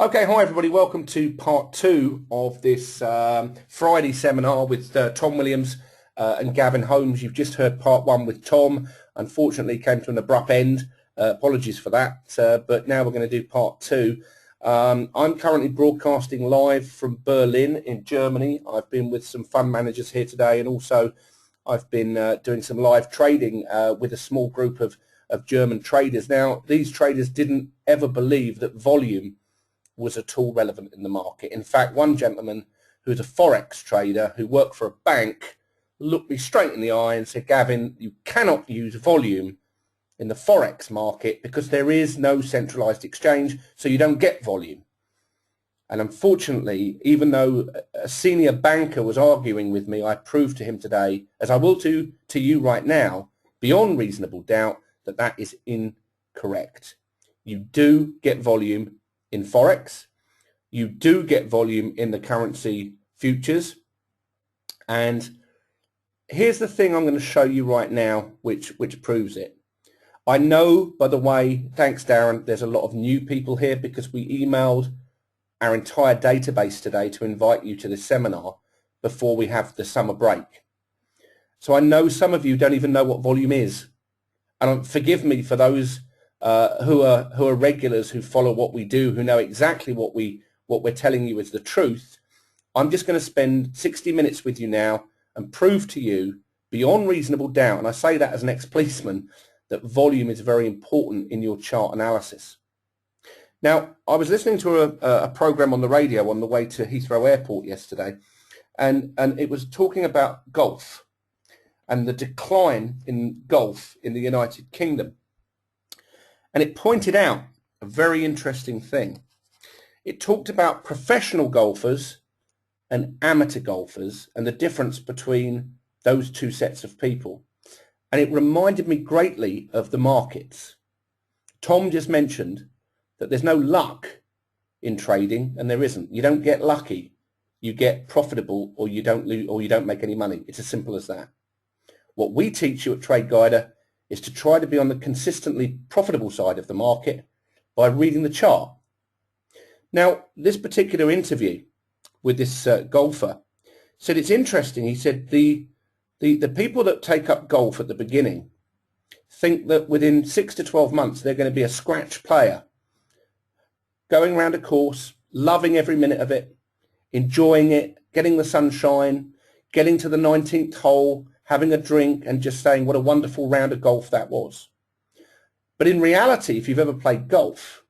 Okay, hi everybody. Welcome to part two of this Friday seminar with Tom Williams and Gavin Holmes. You've just heard part one with Tom. Unfortunately, it came to an abrupt end. Apologies for that. But now we're going to do part two. I'm currently broadcasting live from Berlin in Germany. I've been with some fund managers here today, and also I've been doing some live trading with a small group of German traders. Now, these traders didn't ever believe that volume was at all relevant in the market. In fact, one gentleman who's a Forex trader who worked for a bank looked me straight in the eye and said, Gavin, you cannot use volume in the Forex market because there is no centralized exchange, so you don't get volume. And unfortunately, even though a senior banker was arguing with me, I proved to him today, as I will to you right now, beyond reasonable doubt, that that is incorrect. You do get volume in Forex, you do get volume in the currency futures, and here's the thing I'm going to show you right now which proves it. I know, by the way, thanks Darren, there's a lot of new people here because we emailed our entire database today to invite you to this seminar before we have the summer break. So I know some of you don't even know what volume is, and forgive me for those who are regulars, who follow what we do, who know exactly what we're telling you is the truth. I'm just going to spend 60 minutes with you now and prove to you beyond reasonable doubt, and I say that as an ex-policeman, that volume is very important in your chart analysis. Now, I was listening to a program on the radio on the way to Heathrow Airport yesterday, and it was talking about golf and the decline in golf in the United Kingdom. And it pointed out a very interesting thing. It talked about professional golfers and amateur golfers and the difference between those two sets of people. And it reminded me greatly of the markets. Tom just mentioned that there's no luck in trading, and there isn't. You don't get lucky. You get profitable, or you don't lose, or you don't make any money. It's as simple as that. What we teach you at Trade Guider is to try to be on the consistently profitable side of the market by reading the chart. Now, this particular interview with this golfer said it's interesting. He said the people that take up golf at the beginning think that within 6 to 12 months they're going to be a scratch player, going around a course, loving every minute of it, enjoying it, getting the sunshine, getting to the 19th hole, having a drink and just saying what a wonderful round of golf that was. But in reality, if you've ever played golf,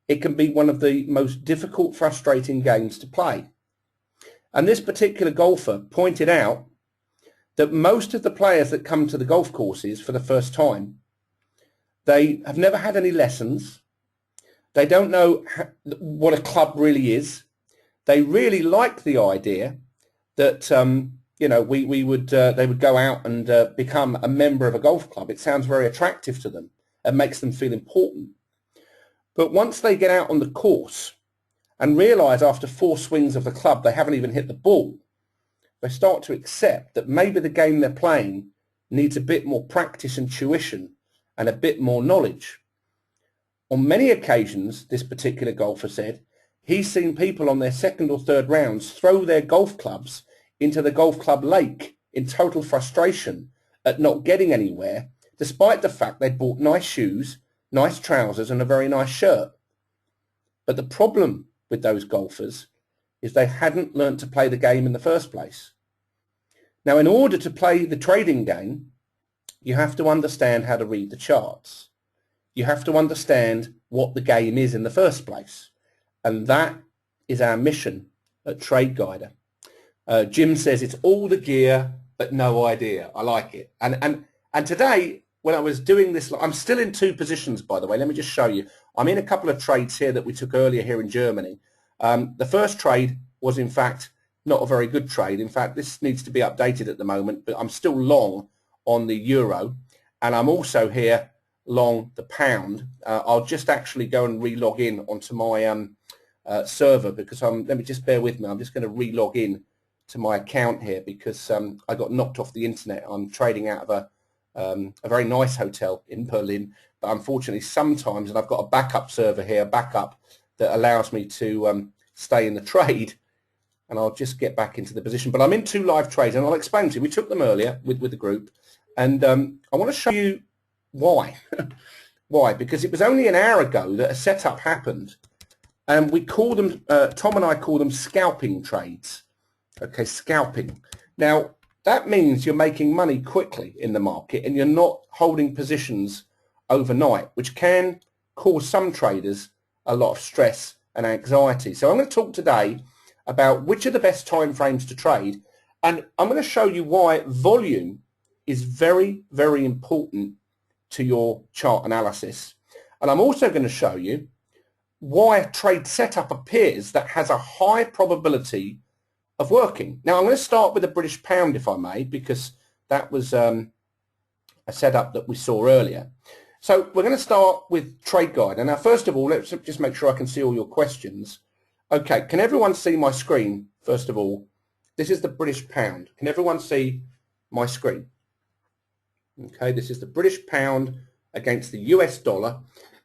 it can be one of the most difficult, frustrating games to play. And this particular golfer pointed out that most of the players that come to the golf courses for the first time, they have never had any lessons. They don't know what a club really is. They really like the idea that they would go out and become a member of a golf club. It sounds very attractive to them and makes them feel important. But once they get out on the course and realize after 4 swings of the club they haven't even hit the ball, they start to accept that maybe the game they're playing needs a bit more practice and tuition and a bit more knowledge. On many occasions, this particular golfer said, he's seen people on their second or third rounds throw their golf clubs into the golf club lake in total frustration at not getting anywhere, despite the fact they'd bought nice shoes, nice trousers and a very nice shirt. But the problem with those golfers is they hadn't learnt to play the game in the first place. Now, in order to play the trading game, you have to understand how to read the charts. You have to understand what the game is in the first place. And that is our mission at Trade Guider. Jim says it's all the gear, but no idea. I like it. And today, when I was doing this, I'm still in 2 positions, by the way. Let me just show you. I'm in a couple of trades here that we took earlier here in Germany. The first trade was, in fact, not a very good trade. In fact, this needs to be updated at the moment, but I'm still long on the euro, and I'm also here long the pound. I'll just actually go and re-log in onto my server because let me just bear with me. I'm just going to re-log in to my account here because I got knocked off the internet. I'm trading out of a very nice hotel in Berlin, but unfortunately sometimes, and I've got a backup server here, backup that allows me to stay in the trade. And I'll just get back into the position. But I'm in 2 live trades, and I'll explain to you. We took them earlier with the group, and I want to show you why. Why? Because it was only an hour ago that a setup happened, and we call them, Tom and I call them scalping trades. Okay, scalping. Now, that means you're making money quickly in the market, and you're not holding positions overnight, which can cause some traders a lot of stress and anxiety. So I'm going to talk today about which are the best time frames to trade, and I'm going to show you why volume is very, very important to your chart analysis. And I'm also going to show you why a trade setup appears that has a high probability of working. Now I'm going to start with the British pound, if I may, because that was a setup that we saw earlier. So we're going to start with trade guide. And now first of all, let's just make sure I can see all your questions. Okay, can everyone see my screen? First of all, this is the British pound. Can everyone see my screen? Okay, this is the British pound against the US dollar.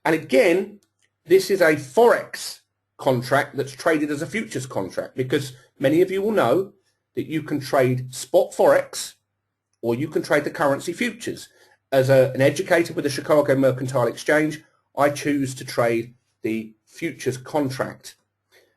And again, this is a Forex contract that's traded as a futures contract, because many of you will know that you can trade spot Forex or you can trade the currency futures. As an educator with the Chicago Mercantile Exchange, I choose to trade the futures contract.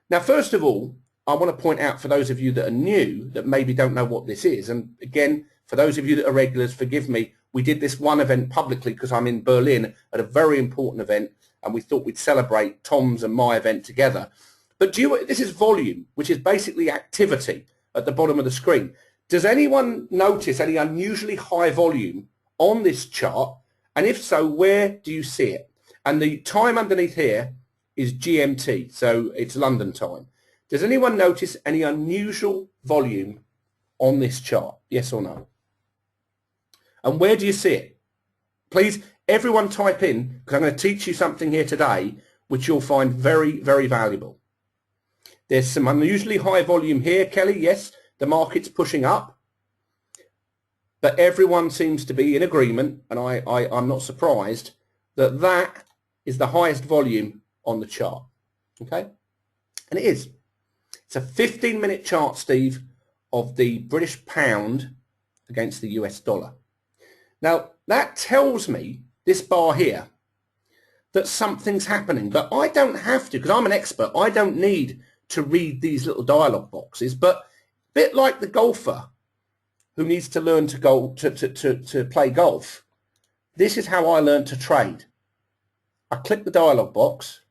Now, first of all, I want to point out for those of you that are new that maybe don't know what this is, and again, for those of you that are regulars, forgive me, we did this one event publicly because I'm in Berlin at a very important event, and we thought we'd celebrate Tom's and my event together. But this is volume, which is basically activity at the bottom of the screen. Does anyone notice any unusually high volume on this chart? And if so, where do you see it? And the time underneath here is GMT, so it's London time. Does anyone notice any unusual volume on this chart? Yes or no? And where do you see it? Please, everyone type in, because I'm going to teach you something here today which you'll find very, very valuable. There's some unusually high volume here, Kelly. Yes, the market's pushing up. But everyone seems to be in agreement, and I'm not surprised, that that is the highest volume on the chart. Okay? And it is. It's a 15-minute chart, Steve, of the British pound against the US dollar. Now, that tells me, this bar here, that something's happening. But I don't have to, because I'm an expert. I don't need to read these little dialog boxes. But a bit like the golfer who needs to learn to play golf, this is how I learned to trade. I click the dialog box,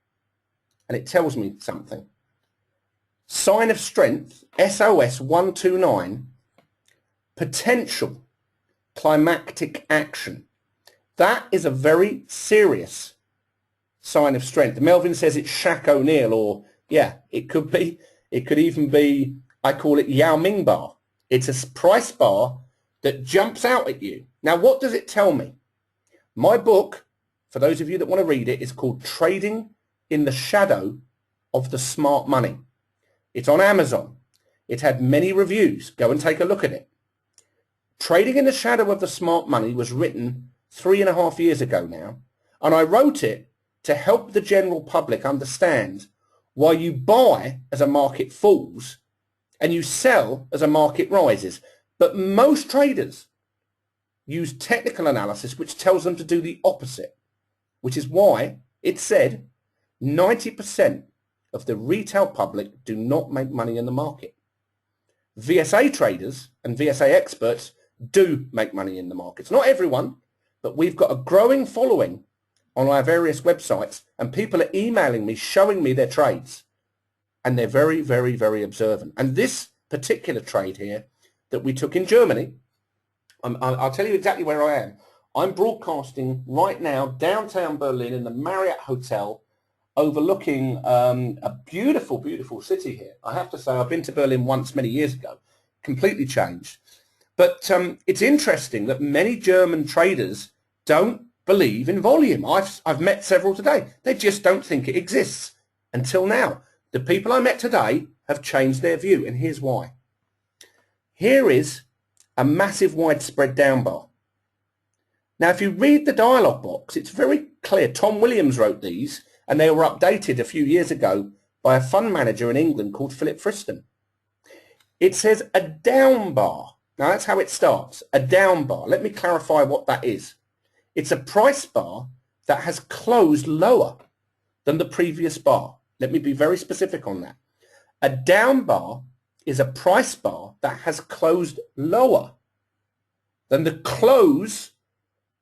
and it tells me something. Sign of strength, SOS 129, potential climactic action. That is a very serious sign of strength. Melvin says it's Shaq O'Neal, or yeah, it could be. It could even be, I call it Yao Ming bar. It's a price bar that jumps out at you. Now, what does it tell me? My book, for those of you that want to read it, is called Trading in the Shadow of the Smart Money. It's on Amazon. It had many reviews. Go and take a look at it. Trading in the Shadow of the Smart Money was written 3.5 years ago now, and I wrote it to help the general public understand why you buy as a market falls and you sell as a market rises. But most traders use technical analysis, which tells them to do the opposite, which is why it said 90% of the retail public do not make money in the market. VSA traders and VSA experts do make money in the markets. Not everyone, but we've got a growing following on our various websites, and people are emailing me, showing me their trades, and they're very, very, very observant. And this particular trade here that we took in Germany, I'll tell you exactly where I am. I'm broadcasting right now downtown Berlin in the Marriott Hotel, overlooking a beautiful, beautiful city here. I have to say, I've been to Berlin once many years ago, completely changed. But it's interesting that many German traders don't believe in volume. I've met several today. They just don't think it exists until now. The people I met today have changed their view, and here's why. Here is a massive widespread down bar. Now, if you read the dialog box, it's very clear. Tom Williams wrote these, and they were updated a few years ago by a fund manager in England called Philip Friston. It says a down bar. Now that's how it starts, a down bar. Let me clarify what that is. It's a price bar that has closed lower than the previous bar. Let me be very specific on that. A down bar is a price bar that has closed lower than the close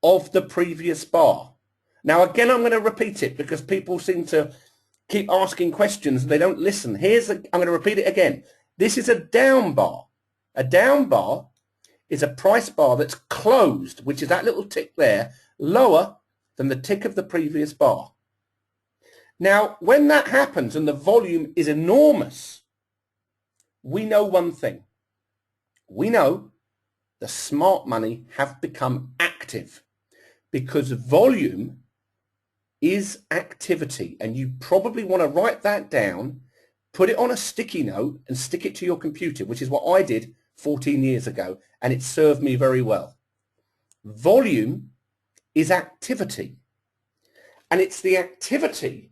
of the previous bar. Now again, I'm going to repeat it because people seem to keep asking questions and they don't listen. I'm going to repeat it again. This is a down bar. A down bar is a price bar that's closed, which is that little tick there, lower than the tick of the previous bar. Now, when that happens and the volume is enormous, we know one thing. We know the smart money have become active because volume is activity, and you probably want to write that down, put it on a sticky note and stick it to your computer, which is what I did 14 years ago, and it served me very well. Volume is activity, and it's the activity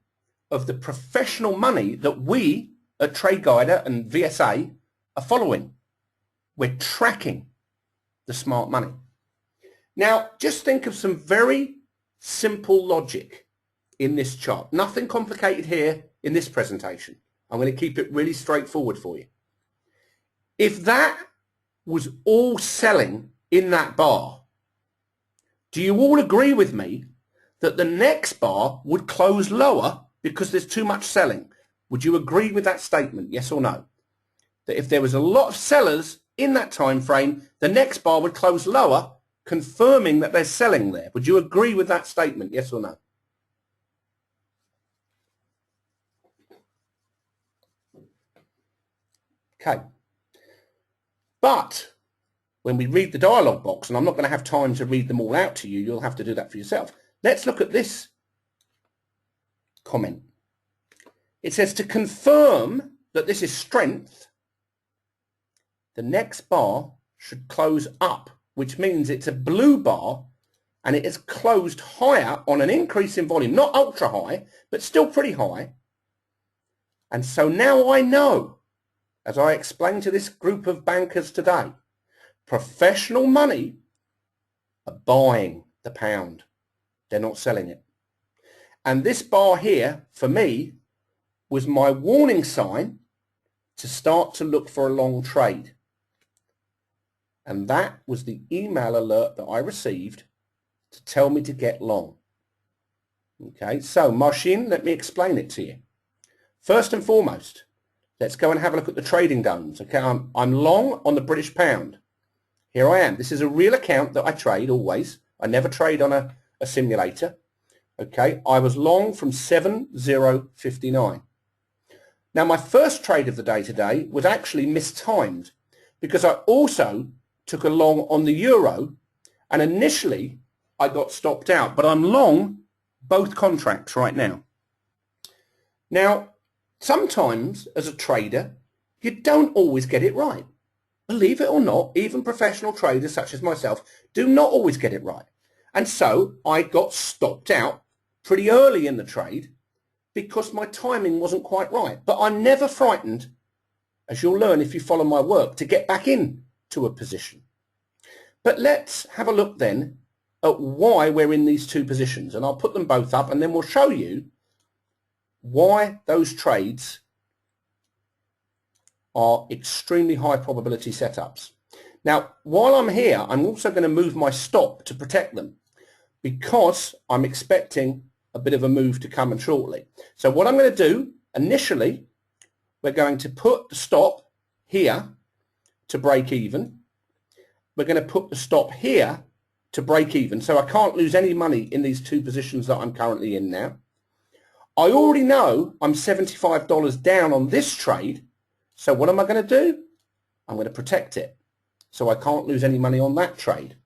of the professional money that we at Trade Guider and VSA are following. We're tracking the smart money. Now, just think of some very simple logic in this chart. Nothing complicated here in this presentation. I'm going to keep it really straightforward for you. If that was all selling in that bar, do you all agree with me that the next bar would close lower because there's too much selling? Would you agree with that statement, yes or no? That if there was a lot of sellers in that time frame, the next bar would close lower, confirming that they're selling there. Would you agree with that statement, yes or no? Okay. But when we read the dialogue box, and I'm not going to have time to read them all out to you, you'll have to do that for yourself. Let's look at this comment. It says, to confirm that this is strength, the next bar should close up, which means it's a blue bar and it is closed higher on an increase in volume, not ultra high, but still pretty high. And so now I know, as I explained to this group of bankers today, professional money are buying the pound. They're not selling it. And this bar here, for me, was my warning sign to start to look for a long trade. And that was the email alert that I received to tell me to get long. Okay, so Marcin, let me explain it to you. First and foremost, let's go and have a look at the trading zones. Okay, I'm long on the British pound. Here I am. This is a real account that I trade always. I never trade on a simulator. Okay, I was long from 7.059. Now, my first trade of the day today was actually mistimed because I also took a long on the euro, and initially I got stopped out, but I'm long both contracts right now. Now, sometimes as a trader, you don't always get it right. Believe it or not, even professional traders such as myself do not always get it right. And so I got stopped out pretty early in the trade because my timing wasn't quite right. But I'm never frightened, as you'll learn if you follow my work, to get back in to a position. But let's have a look then at why we're in these two positions. And I'll put them both up and then we'll show you why those trades are extremely high probability setups. Now, while I'm here, I'm also going to move my stop to protect them because I'm expecting a bit of a move to come in shortly. So what I'm going to do, initially, we're going to put the stop here to break even. We're going to put the stop here to break even. So I can't lose any money in these two positions that I'm currently in now. I already know I'm $75 down on this trade. So what am I going to do? I'm going to protect it. So I can't lose any money on that trade.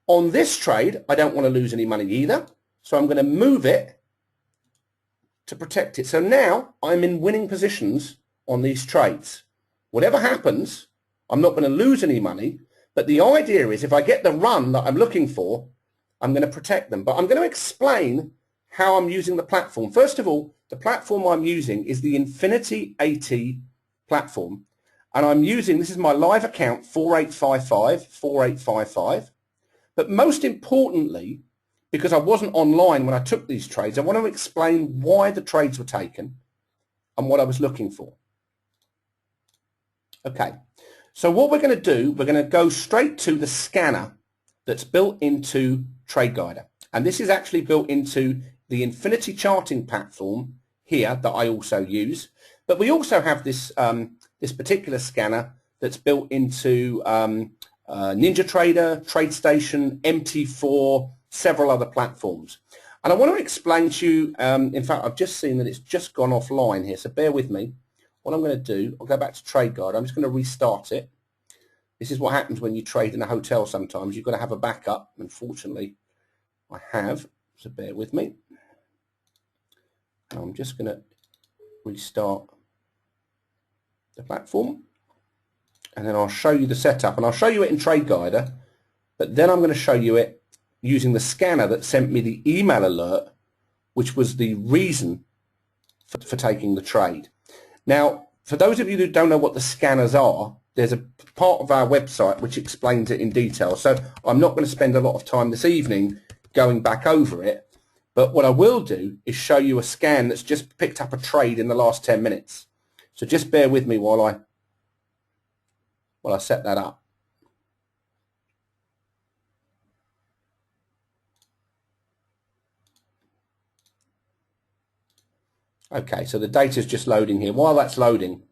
On this trade, I don't want to lose any money either. So I'm going to move it to protect it. So now I'm in winning positions on these trades. Whatever happens, I'm not going to lose any money. But the idea is if I get the run that I'm looking for, I'm going to protect them. But I'm going to explain how I'm using the platform. First of all, the platform I'm using is the Infinity AT platform. And I'm using, this is my live account, 4855. But most importantly, because I wasn't online when I took these trades, I want to explain why the trades were taken and what I was looking for. Okay, so what we're going to do, we're going to go straight to the scanner that's built into TradeGuider. And this is actually built into the Infinity charting platform here that I also use. But we also have this, this particular scanner that's built into NinjaTrader, TradeStation, MT4, several other platforms. And I want to explain to you, in fact, I've just seen that it's just gone offline here, so bear with me. What I'm going to do, I'll go back to TradeGuide. I'm just going to restart it. This is what happens when you trade in a hotel sometimes. You've got to have a backup. Unfortunately, I have, so bear with me. And I'm just going to restart the platform. And then I'll show you the setup. And I'll show you it in TradeGuider. But then I'm going to show you it using the scanner that sent me the email alert, which was the reason for taking the trade. Now, for those of you who don't know what the scanners are, there's a part of our website which explains it in detail. So I'm not going to spend a lot of time this evening going back over it. But what I will do is show you a scan that's just picked up a trade in the last 10 minutes. So just bear with me while I set that up. Okay, so the data is just loading here. While that's loading,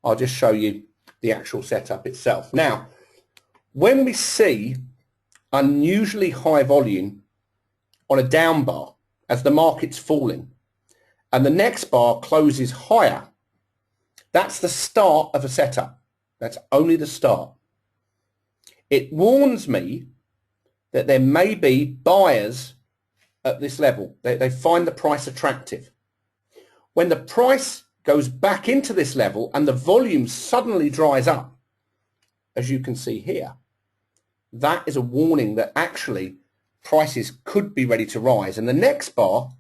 I'll just show you the actual setup itself. Now, when we see unusually high volume on a down bar as the market's falling, and the next bar closes higher, that's the start of a setup. That's only the start. It warns me that there may be buyers at this level. They find the price attractive. When the price goes back into this level and the volume suddenly dries up, as you can see here, that is a warning that actually prices could be ready to rise. And the next bar,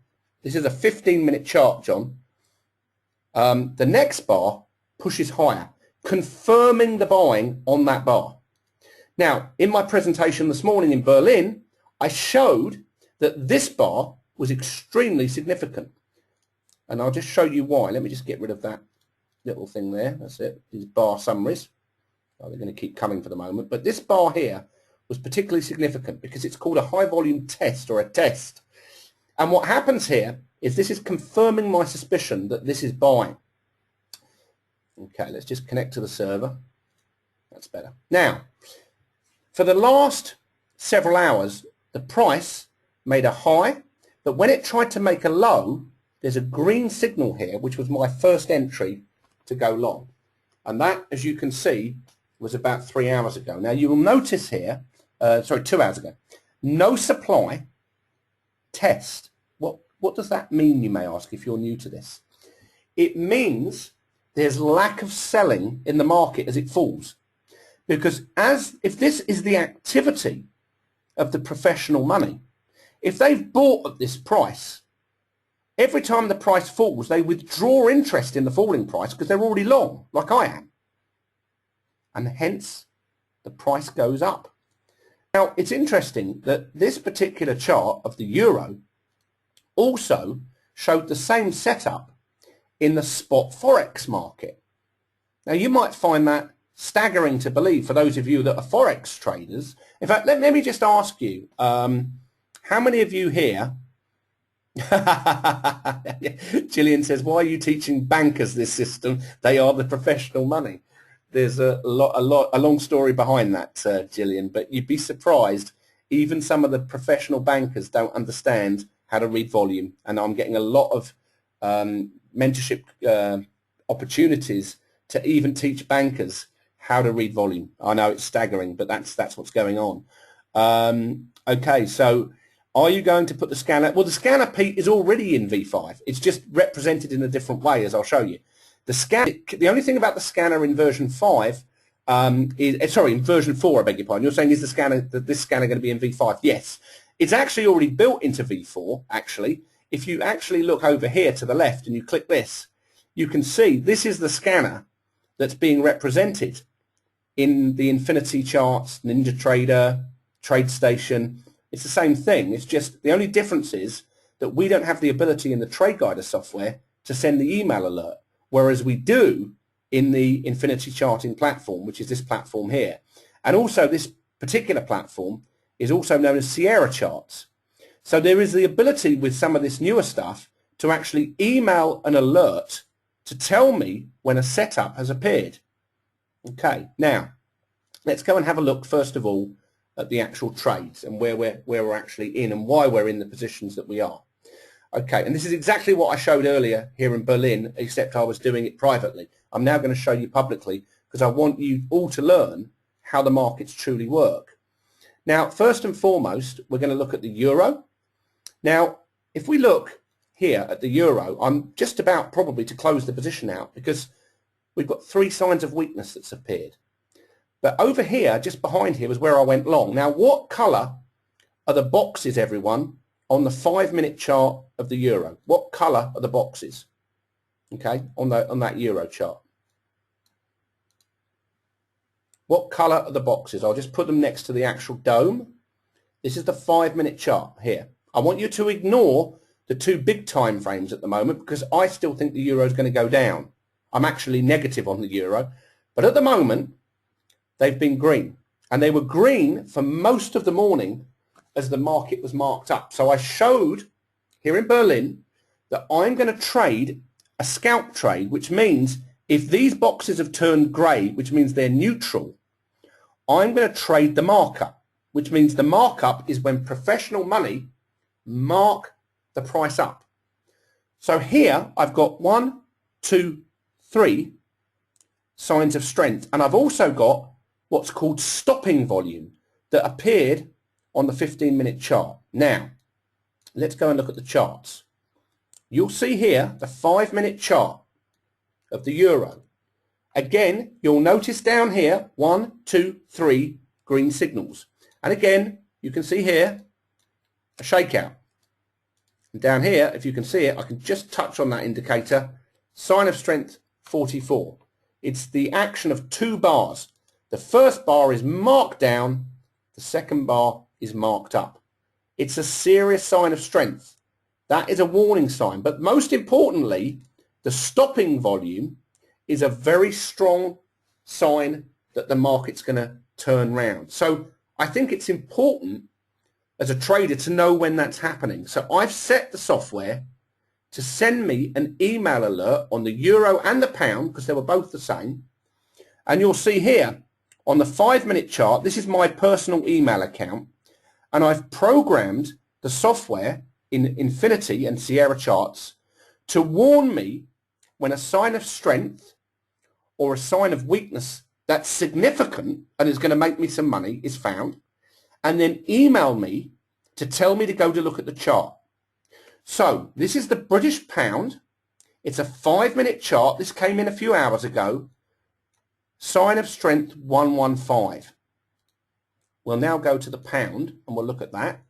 this is a 15-minute chart, John, the next bar pushes higher, confirming the buying on that bar. Now, in my presentation this morning in Berlin, I showed that this bar was extremely significant. And I'll just show you why. Let me just get rid of that little thing there. That's it. These bar summaries. Oh, they're going to keep coming for the moment. But this bar here was particularly significant because it's called a high volume test or a test. And what happens here is this is confirming my suspicion that this is buying. Okay, let's just connect to the server. That's better. Now, for the last several hours, the price made a high, but when it tried to make a low, there's a green signal here, which was my first entry to go long. And that, as you can see, was about 3 hours ago. Now, you will notice here, 2 hours ago, no supply, test. What does that mean, you may ask, if you're new to this? It means there's lack of selling in the market as it falls. Because if this is the activity of the professional money, if they've bought at this price, every time the price falls, they withdraw interest in the falling price because they're already long, like I am. And hence, the price goes up. Now, it's interesting that this particular chart of the euro also showed the same setup in the spot forex market. Now, you might find that staggering to believe for those of you that are forex traders. In fact, let me just ask you, how many of you here Gillian says, why are you teaching bankers this system? They are the professional money. There's a long story behind that, Gillian, but you'd be surprised. Even some of the professional bankers don't understand how to read volume. And I'm getting a lot of mentorship opportunities to even teach bankers how to read volume. I know it's staggering, but that's what's going on. Okay, so are you going to put the scanner? Well, the scanner, Pete, is already in V5. It's just represented in a different way, as I'll show you. The only thing about the scanner in version 5 in version 4, I beg your pardon. You're saying, is this scanner going to be in V5? Yes. It's actually already built into V4, actually. if you actually look over here to the left and you click this, you can see this is the scanner that's being represented in the Infinity charts, NinjaTrader, TradeStation. It's the same thing. It's just the only difference is that we don't have the ability in the Trade Guider software to send the email alert, whereas we do in the Infinity charting platform, which is this platform here. And also this particular platform is also known as Sierra Charts. So there is the ability with some of this newer stuff to actually email an alert to tell me when a setup has appeared. Okay, now let's go and have a look first of all at the actual trades and where we're actually in and why we're in the positions that we are. Okay, and this is exactly what I showed earlier here in Berlin, except I was doing it privately. I'm now going to show you publicly because I want you all to learn how the markets truly work. Now, first and foremost, we're going to look at the euro. Now, if we look here at the euro, I'm just about probably to close the position out because we've got 3 signs of weakness that's appeared. But over here, just behind here, was where I went long. Now, what colour are the boxes, everyone, on the 5-minute chart of the euro? What colour are the boxes? Okay, on that euro chart. What colour are the boxes? I'll just put them next to the actual dome. This is the 5-minute chart here. I want you to ignore the 2 big time frames at the moment because I still think the euro is going to go down. I'm actually negative on the euro, but at the moment they've been green, and they were green for most of the morning as the market was marked up. So I showed here in Berlin that I'm going to trade a scalp trade, which means if these boxes have turned grey, which means they're neutral, I'm going to trade the markup, which means the markup is when professional money mark the price up. So here I've got 1, 2, 3 signs of strength, and I've also got what's called stopping volume that appeared on the 15-minute chart. Now, let's go and look at the charts. You'll see here the 5-minute chart of the euro. Again, you'll notice down here 1, 2, 3 green signals. And again, you can see here a shakeout. And down here, if you can see it, I can just touch on that indicator. Sign of strength 44. It's the action of 2 bars. The first bar is marked down, the second bar is marked up. It's a serious sign of strength. That is a warning sign. But most importantly, the stopping volume is a very strong sign that the market's going to turn round. So I think it's important as a trader to know when that's happening. So I've set the software to send me an email alert on the euro and the pound because they were both the same. And you'll see here on the 5-minute chart, this is my personal email account, and I've programmed the software in Infinity and Sierra Charts to warn me when a sign of strength or a sign of weakness that's significant and is going to make me some money is found, and then email me to tell me to go to look at the chart. So this is the British pound. It's a 5-minute chart. This came in a few hours ago. Sign of strength 115. We'll now go to the pound and we'll look at that.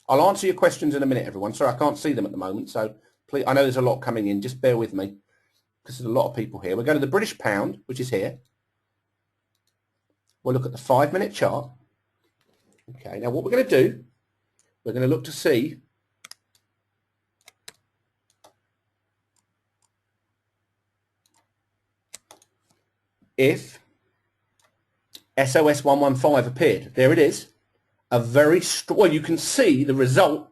I'll answer your questions in a minute, everyone. Sorry, I can't see them at the moment, so please, I know there's a lot coming in. Just bear with me because there's a lot of people here. We're going to the British pound, which is here. We'll look at the 5-minute chart. Okay, now what we're going to do, we're going to look to see if SOS 115 appeared. There it is. A very strong, well, you can see the result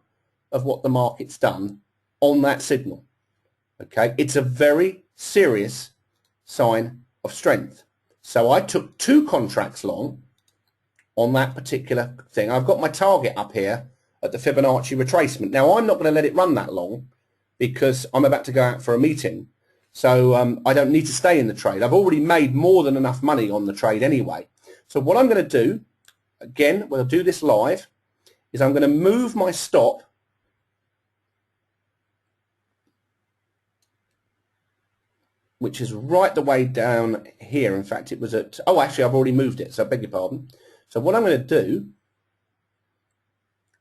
of what the market's done on that signal. Okay, it's a very serious sign of strength. So I took 2 contracts long on that particular thing. I've got my target up here at the Fibonacci retracement. Now, I'm not going to let it run that long because I'm about to go out for a meeting. So I don't need to stay in the trade. I've already made more than enough money on the trade anyway. So what I'm going to do, again, we'll do this live, is I'm going to move my stop which is right the way down here. In fact, it was at, oh, actually, I've already moved it, so I beg your pardon. So what I'm going to do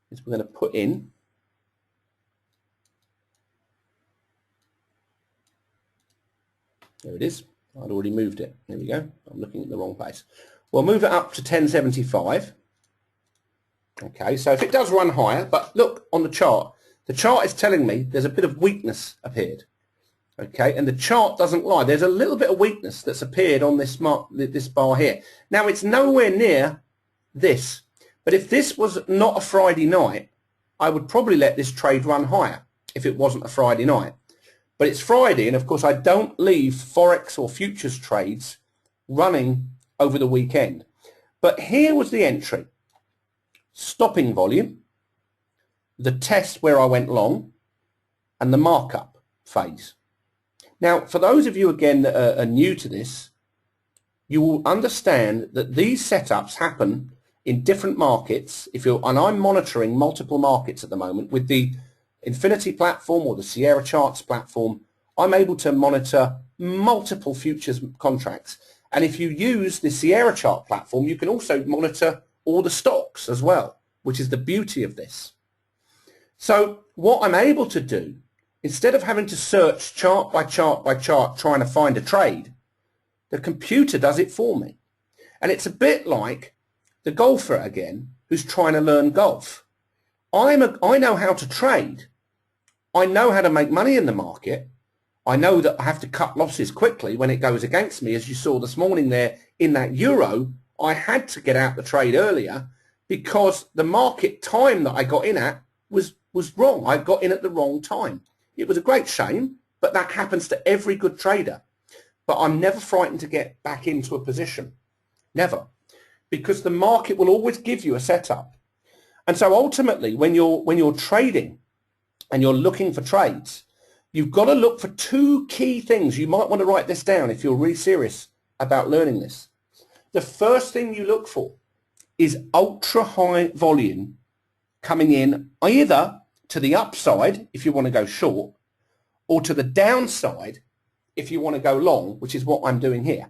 is we're going to put in There it is. I'd already moved it. There we go. I'm looking at the wrong place. We'll move it up to 1075. Okay, so if it does run higher, but look on the chart is telling me there's a bit of weakness appeared. Okay, and the chart doesn't lie. There's a little bit of weakness that's appeared on this bar here. Now, it's nowhere near this. But if this was not a Friday night, I would probably let this trade run higher if it wasn't a Friday night. But it's Friday, and of course I don't leave Forex or futures trades running over the weekend. But here was the entry. Stopping volume, the test where I went long, and the markup phase. Now, for those of you, again, that are new to this, you will understand that these setups happen in different markets. And I'm monitoring multiple markets at the moment with the Infinity platform or the Sierra Charts platform. I'm able to monitor multiple futures contracts. And if you use the Sierra Chart platform, you can also monitor all the stocks as well, which is the beauty of this. So what I'm able to do, instead of having to search chart by chart by chart trying to find a trade, the computer does it for me. And it's a bit like the golfer again who's trying to learn golf. I know how to trade. I know how to make money in the market. I know that I have to cut losses quickly when it goes against me. As you saw this morning there in that euro, I had to get out the trade earlier because the market time that I got in at was wrong. I got in at the wrong time. It was a great shame, but that happens to every good trader. But I'm never frightened to get back into a position. Never. Because the market will always give you a setup. And so ultimately, when you're trading and you're looking for trades, you've got to look for two key things. You might want to write this down if you're really serious about learning this. The first thing you look for is ultra high volume coming in either to the upside if you want to go short or to the downside if you want to go long, which is what I'm doing here.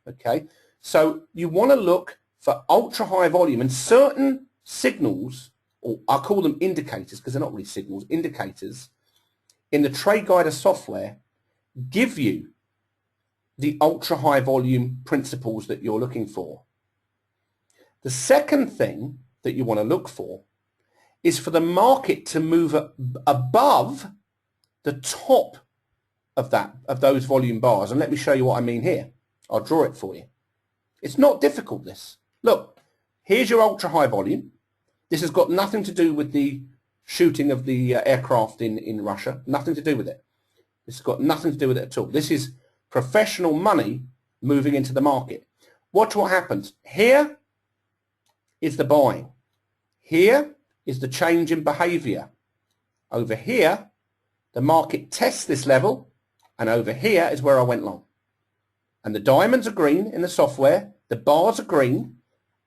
Okay, so you want to look for ultra high volume, and certain signals, or I call them indicators because they're not really signals, indicators in the Trade Guider software give you the ultra high volume principles that you're looking for. The second thing that you want to look for is for the market to move above the top of those volume bars. And let me show you what I mean here. I'll draw it for you. It's not difficult, this. Look, here's your ultra high volume. This has got nothing to do with the shooting of the aircraft in Russia. Nothing to do with it. This has got nothing to do with it at all. This is professional money moving into the market. Watch what happens. Here is the buying. Here is the change in behavior. Over here, the market tests this level, and over here is where I went long. And the diamonds are green in the software, the bars are green,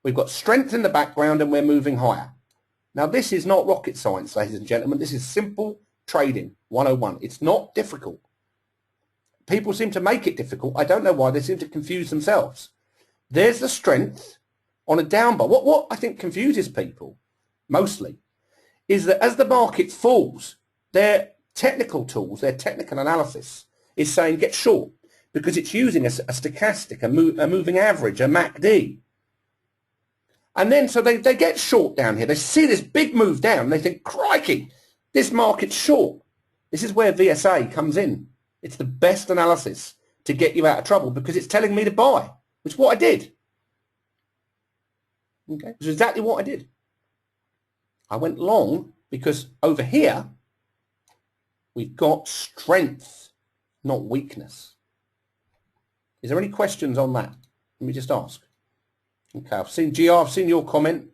we've got strength in the background, and we're moving higher. Now, this is not rocket science, ladies and gentlemen. This is simple trading 101. It's not difficult. People seem to make it difficult. I don't know why. They seem to confuse themselves. There's the strength on a down bar. What I think confuses people mostly is that as the market falls, their technical tools, their technical analysis is saying get short because it's using a stochastic, a moving average, a MACD. And then so they get short down here. They see this big move down and they think, crikey, this market's short. This is where VSA comes in. It's the best analysis to get you out of trouble because it's telling me to buy, which is what I did. Okay, which is exactly what I did. I went long because over here we've got strength, not weakness. Is there any questions on that? Let me just ask. Okay, I've seen GR, I've seen your comment.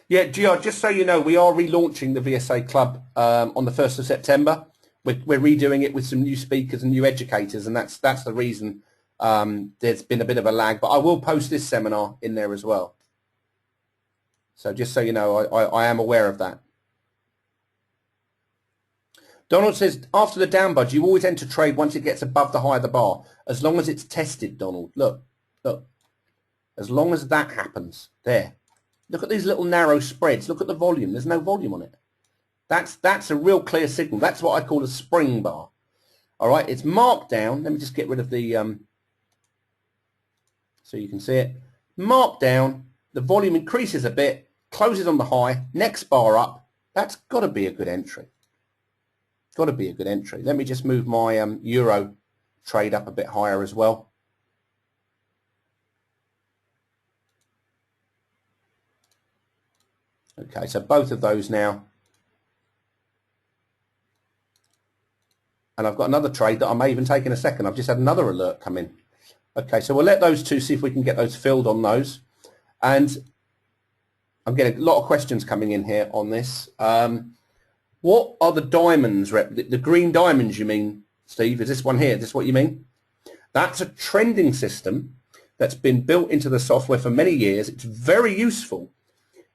Yeah, GR, just so you know, we are relaunching the VSA Club on the 1st of September. We're redoing it with some new speakers and new educators, and that's the reason there's been a bit of a lag. But I will post this seminar in there as well. So just so you know, I am aware of that. Donald says, after the down budge, you always enter trade once it gets above the high of the bar, as long as it's tested, Donald. Look. As long as that happens, there. Look at these little narrow spreads. Look at the volume. There's no volume on it. That's a real clear signal. That's what I call a spring bar. All right, it's marked down. Let me just get rid of the, so you can see it. Marked down. The volume increases a bit, closes on the high, next bar up. That's got to be a good entry. Got to be a good entry. Let me just move my euro trade up a bit higher as well. Okay, so both of those now. And I've got another trade that I may even take in a second. I've just had another alert come in. Okay, so we'll let those two, see if we can get those filled on those. And I'm getting a lot of questions coming in here on this. What are the diamonds, the green diamonds you mean, Steve? Is this one here? Is this what you mean? That's a trending system that's been built into the software for many years. It's very useful.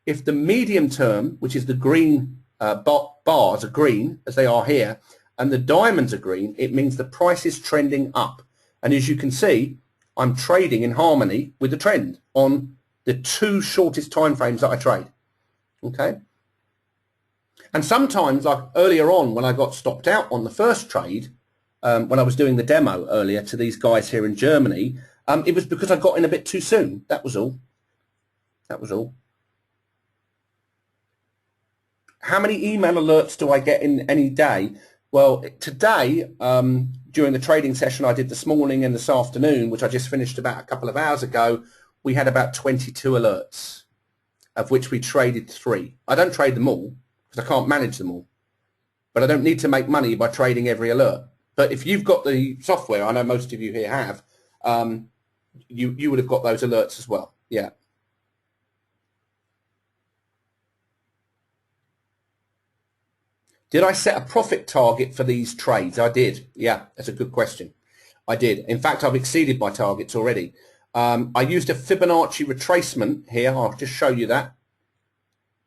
If the medium term, which is the green bars are green, as they are here, and the diamonds are green, it means the price is trending up. And as you can see, I'm trading in harmony with the trend on the two shortest time frames that I trade. Okay? And sometimes, like earlier on when I got stopped out on the first trade, when I was doing the demo earlier to these guys here in Germany, it was because I got in a bit too soon. That was all. That was all. How many email alerts do I get in any day? Well, today, during the trading session I did this morning and this afternoon, which I just finished about a couple of hours ago, we had about 22 alerts, of which we traded 3. I don't trade them all because I can't manage them all. But I don't need to make money by trading every alert. But if you've got the software, I know most of you here have, you would have got those alerts as well. Yeah. Did I set a profit target for these trades? I did. Yeah, that's a good question. I did. In fact, I've exceeded my targets already. I used a Fibonacci retracement here. I'll just show you that.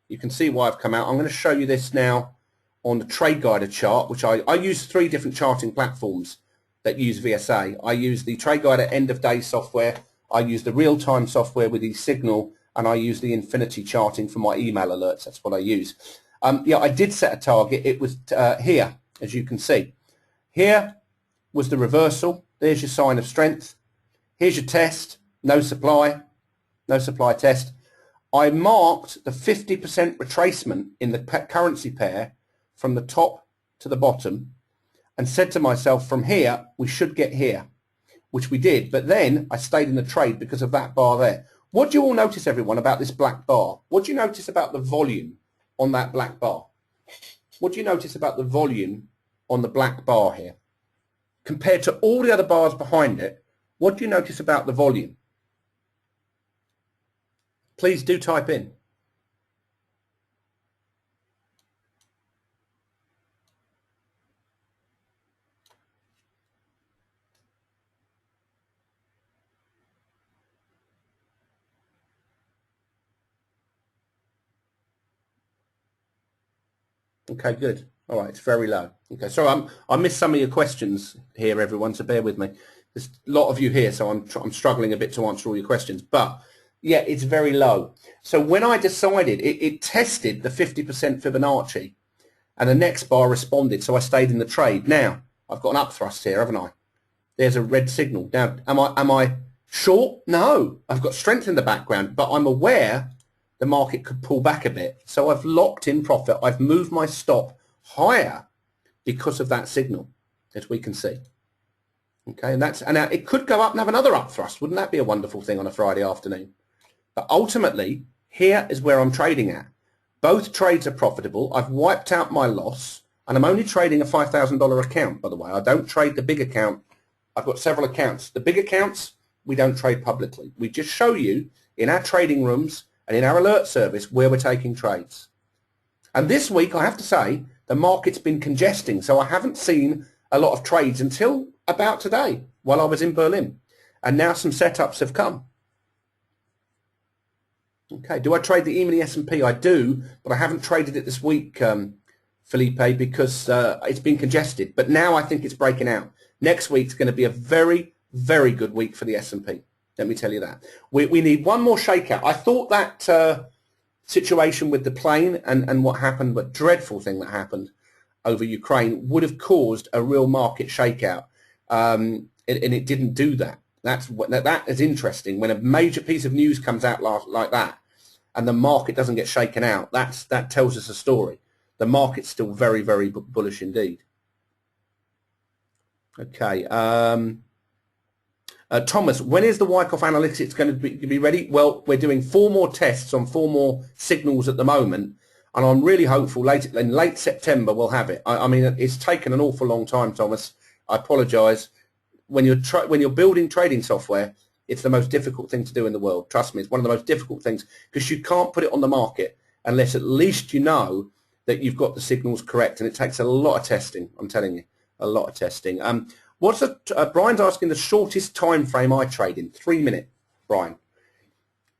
You can see why I've come out. I'm going to show you this now on the Trade Guider chart, which I use 3 different charting platforms that use VSA. I use the Trade Guider end of day software. I use the real-time software with the Signal, and I use the Infinity charting for my email alerts. That's what I use. Yeah, I did set a target. It was here, as you can see. Here was the reversal. There's your sign of strength. Here's your test. No supply test. I marked the 50% retracement in the currency pair from the top to the bottom and said to myself, from here, we should get here, which we did. But then I stayed in the trade because of that bar there. What do you all notice, everyone, about this black bar? What do you notice about the volume on that black bar? What do you notice about the volume on the black bar here? Compared to all the other bars behind it, what do you notice about the volume? Please do type in. Okay, good. All right, it's very low. Okay, so I missed some of your questions here, everyone, so bear with me. There's a lot of you here, so I'm struggling a bit to answer all your questions. But, yeah, it's very low. So when I decided, it tested the 50% Fibonacci, and the next bar responded, so I stayed in the trade. Now, I've got an upthrust here, haven't I? There's a red signal. Now, am I short? No. I've got strength in the background, but I'm aware the market could pull back a bit. So I've locked in profit. I've moved my stop higher because of that signal, as we can see. Okay, and now it could go up and have another upthrust. Wouldn't that be a wonderful thing on a Friday afternoon? But ultimately, here is where I'm trading at. Both trades are profitable. I've wiped out my loss, and I'm only trading a $5,000 account, by the way. I don't trade the big account. I've got several accounts. The big accounts, we don't trade publicly. We just show you in our trading rooms and in our alert service where we're taking trades. And this week, I have to say, the market's been congesting, so I haven't seen a lot of trades until about today while I was in Berlin. And now some setups have come. Okay, do I trade the E-mini S&P? I do, but I haven't traded it this week, Felipe, because it's been congested. But now I think it's breaking out. Next week's going to be a very, very good week for the S&P. Let me tell you that. We need one more shakeout. I thought that situation with the plane and what happened, but dreadful thing that happened over Ukraine would have caused a real market shakeout, and it didn't do that. That is interesting. When a major piece of news comes out like that, and the market doesn't get shaken out, that tells us a story. The market's still very, very bullish indeed. Okay. Thomas, when is the Wyckoff Analytics going to be ready? Well, we're doing 4 more tests on 4 more signals at the moment, and I'm really hopeful in late September we'll have it. I mean, it's taken an awful long time, Thomas. I apologise. When you're building trading software, it's the most difficult thing to do in the world. Trust me, it's one of the most difficult things, because you can't put it on the market unless at least you know that you've got the signals correct, and it takes a lot of testing. I'm telling you, a lot of testing. Brian's asking the shortest time frame I trade in. 3 minutes, Brian.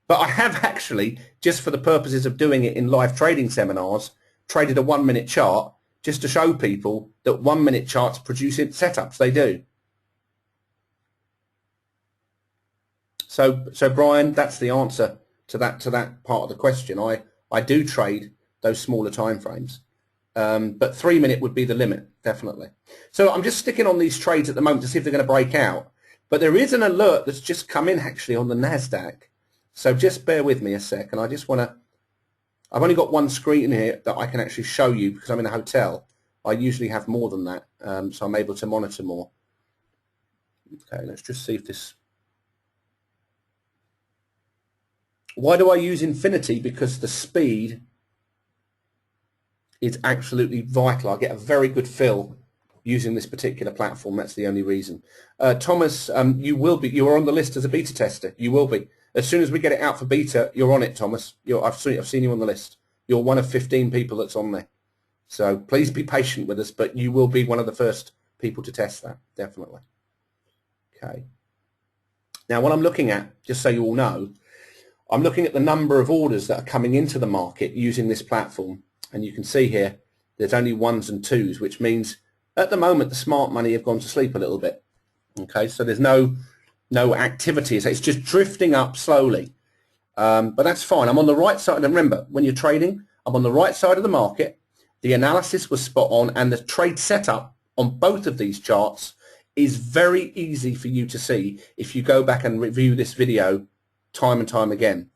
But I have actually, just for the purposes of doing it in live trading seminars, traded a 1 minute chart just to show people that 1 minute charts produce setups. They do. So Brian, that's the answer to that part of the question. I do trade those smaller time frames. But 3 minute would be the limit, definitely. So I'm just sticking on these trades at the moment to see if they're going to break out. But there is an alert that's just come in actually on the Nasdaq. So just bear with me a sec, and I just want to. I've only got one screen here that I can actually show you because I'm in a hotel. I usually have more than that, so I'm able to monitor more. Okay, let's just see if this. Why do I use Infinity? Because the speed is absolutely vital. I get a very good fill using this particular platform. That's the only reason. Thomas, you are on the list as a beta tester. You will be. As soon as we get it out for beta, you're on it, Thomas. I've seen you on the list. You're one of 15 people that's on there. So please be patient with us, but you will be one of the first people to test that, definitely. Okay. Now, what I'm looking at, just so you all know, I'm looking at the number of orders that are coming into the market using this platform. And you can see here, there's only 1s and 2s, which means at the moment the smart money have gone to sleep a little bit. Okay, so there's no activity. It's just drifting up slowly. But that's fine. I'm on the right side. And remember, when you're trading, I'm on the right side of the market. The analysis was spot on, and the trade setup on both of these charts is very easy for you to see if you go back and review this video time and time again.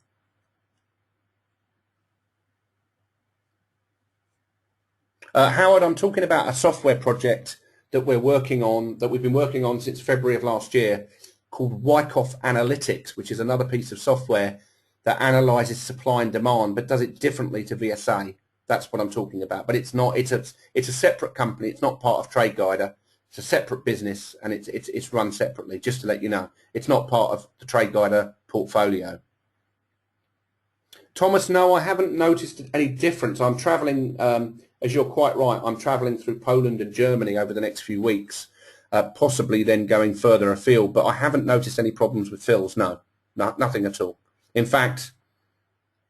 Howard, I'm talking about a software project that we're working on, that we've been working on since February of last year, called Wyckoff Analytics, which is another piece of software that analyzes supply and demand, but does it differently to VSA. That's what I'm talking about. But it's not. It's a separate company. It's not part of TradeGuider. It's a separate business, and it's run separately. Just to let you know, it's not part of the TradeGuider portfolio. Thomas, no, I haven't noticed any difference. I'm traveling, as you're quite right, I'm traveling through Poland and Germany over the next few weeks, possibly then going further afield, but I haven't noticed any problems with fills, no, nothing at all. In fact,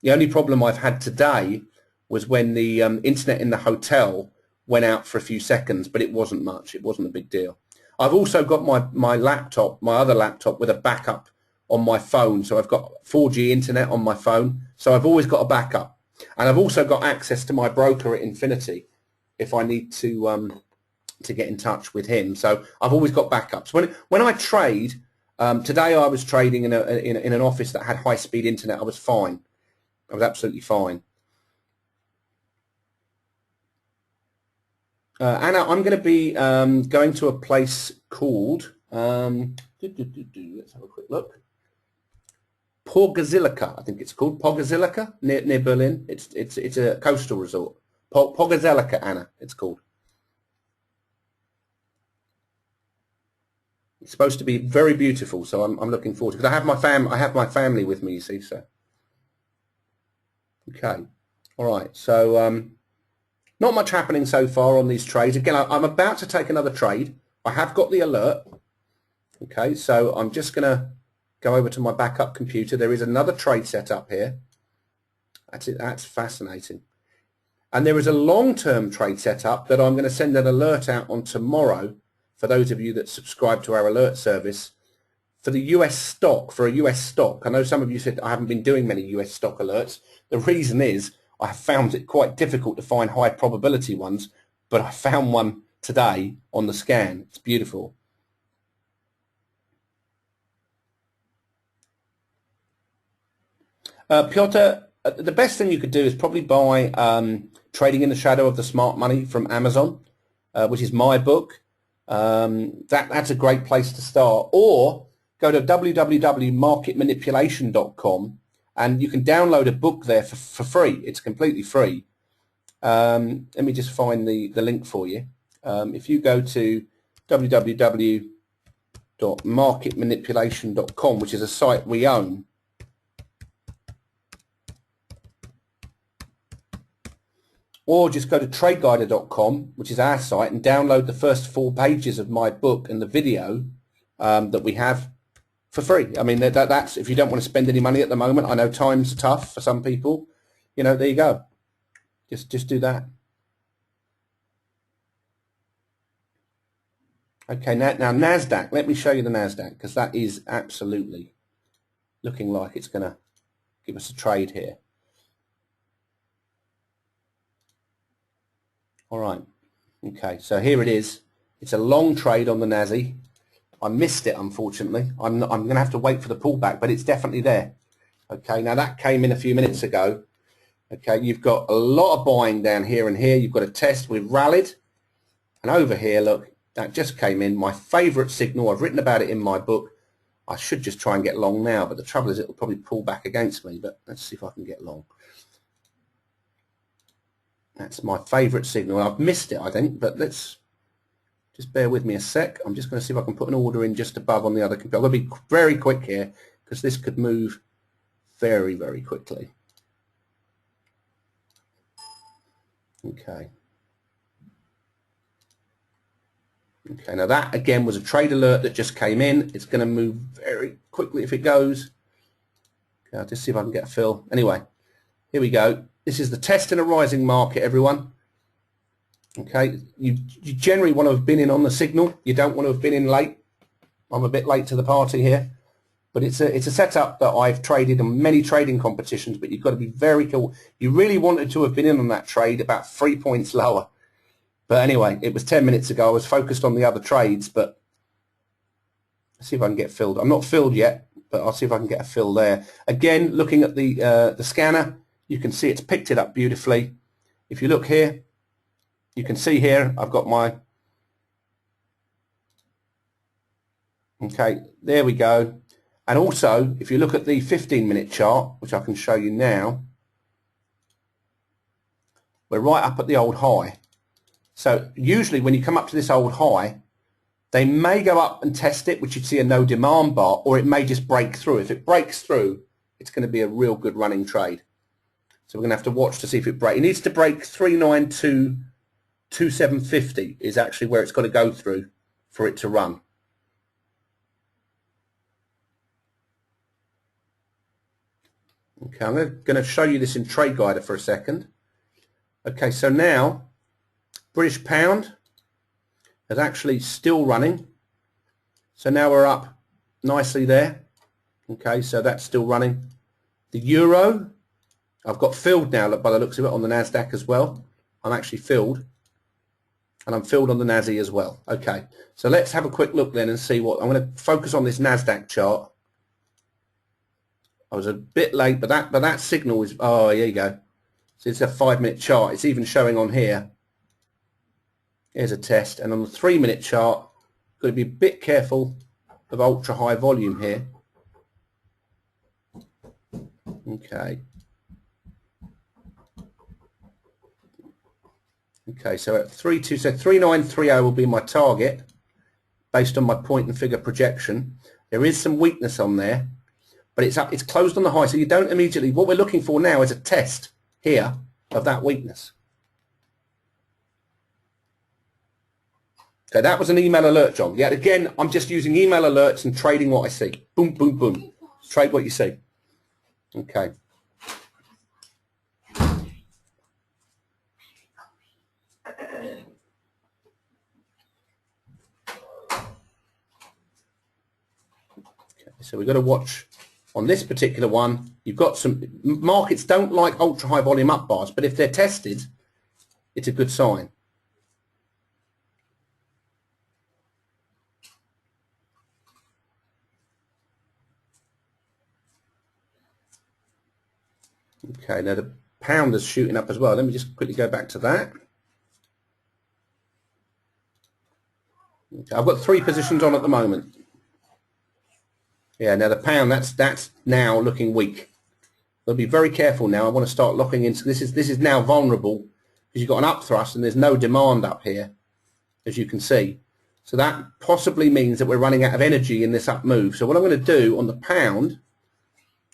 the only problem I've had today was when the internet in the hotel went out for a few seconds, but it wasn't much. It wasn't a big deal. I've also got my laptop, my other laptop, with a backup on my phone. So I've got 4G internet on my phone. So I've always got a backup. And I've also got access to my broker at Infinity if I need to get in touch with him. So I've always got backups. When I trade, today I was trading in an office that had high-speed internet. I was fine. I was absolutely fine. Anna, I'm going to be going to a place called, let's have a quick look. Pogazilica, I think it's called Pogazilica, near Berlin. It's a coastal resort. Pogazilica, Anna, it's called. It's supposed to be very beautiful, so I'm looking forward to it. Because I have my family with me, you see. So, okay, all right. So not much happening so far on these trades. Again, I'm about to take another trade. I have got the alert. Okay, so I'm just going to go over to my backup computer. There is another trade set up here. That's it. That's fascinating. And there is a long-term trade set up that I'm going to send an alert out on tomorrow for those of you that subscribe to our alert service for the US stock, for a US stock, I know some of you said I haven't been doing many US stock alerts. The reason is I have found it quite difficult to find high probability ones, but I found one today on the scan. It's beautiful. Piotr, the best thing you could do is probably buy Trading in the Shadow of the Smart Money from Amazon, which is my book. That's a great place to start. Or go to www.marketmanipulation.com and you can download a book there for free. It's completely free. Let me just find the link for you. If you go to www.marketmanipulation.com, which is a site we own, or just go to tradeguider.com, which is our site, and download the first 4 pages of my book and the video that we have for free. I mean, that's if you don't want to spend any money at the moment. I know times are tough for some people. You know, there you go. Just do that. Okay, now Nasdaq. Let me show you the Nasdaq, because that is absolutely looking like it's going to give us a trade here. All right. Okay, so here it is. It's a long trade on the Nasdaq. I missed it, unfortunately. I'm going to have to wait for the pullback, but it's definitely there. Okay, now that came in a few minutes ago. Okay, you've got a lot of buying down here and here. You've got a test. We've rallied. And over here, look, that just came in. My favorite signal. I've written about it in my book. I should just try and get long now, but the trouble is it'll probably pull back against me. But let's see if I can get long. That's my favorite signal. I've missed it, I think, but let's just bear with me a sec. I'm just going to see if I can put an order in just above on the other computer. I'm going to be very quick here because this could move very, very quickly. Okay. Okay, now that again was a trade alert that just came in. It's going to move very quickly if it goes. Okay, I'll just see if I can get a fill. Anyway, here we go. This is the test in a rising market, everyone. Okay, you generally want to have been in on the signal. You don't want to have been in late. I'm a bit late to the party here, but it's a setup that I've traded in many trading competitions. But you've got to be very careful. You really wanted to have been in on that trade about 3 points lower. But anyway, it was 10 minutes ago. I was focused on the other trades, but let's see if I can get filled. I'm not filled yet, but I'll see if I can get a fill there. Again, looking at the scanner, you can see it's picked it up beautifully. If you look here, you can see here I've got my, okay, there we go. And also, if you look at the 15-minute chart, which I can show you now, we're right up at the old high. So usually when you come up to this old high, they may go up and test it, which you'd see a no demand bar, or it may just break through. If it breaks through, it's going to be a real good running trade. So we're going to have to watch to see if it breaks. It needs to break 392.2750 is actually where it's got to go through for it to run. Okay, I'm going to show you this in Trade Guider for a second. Okay, so now British pound is actually still running. So now we're up nicely there. Okay, so that's still running. The euro, I've got filled now by the looks of it on the Nasdaq as well. I'm actually filled. And I'm filled on the Nasdaq as well. Okay, so let's have a quick look then and see what, I'm going to focus on this Nasdaq chart. I was a bit late, but that signal is, oh, here you go. So it's a 5-minute chart. It's even showing on here. Here's a test. And on the 3-minute chart, got to be a bit careful of ultra high volume here. Okay. Okay, so at 3930 will be my target based on my point and figure projection. There is some weakness on there, but it's closed on the high, so you don't immediately, what we're looking for now is a test here of that weakness. Okay, that was an email alert, John. Yeah, again, I'm just using email alerts and trading what I see. Boom, boom, boom. Trade what you see. Okay. So we've got to watch on this particular one. You've got some markets don't like ultra high volume up bars, but if they're tested, it's a good sign. Okay, now the pound is shooting up as well. Let me just quickly go back to that. Okay, I've got 3 positions on at the moment. Yeah, now the pound, that's now looking weak. I'll be very careful now. I want to start locking into this is now vulnerable because you've got an up thrust and there's no demand up here, as you can see. So that possibly means that we're running out of energy in this up move. So what I'm going to do on the pound,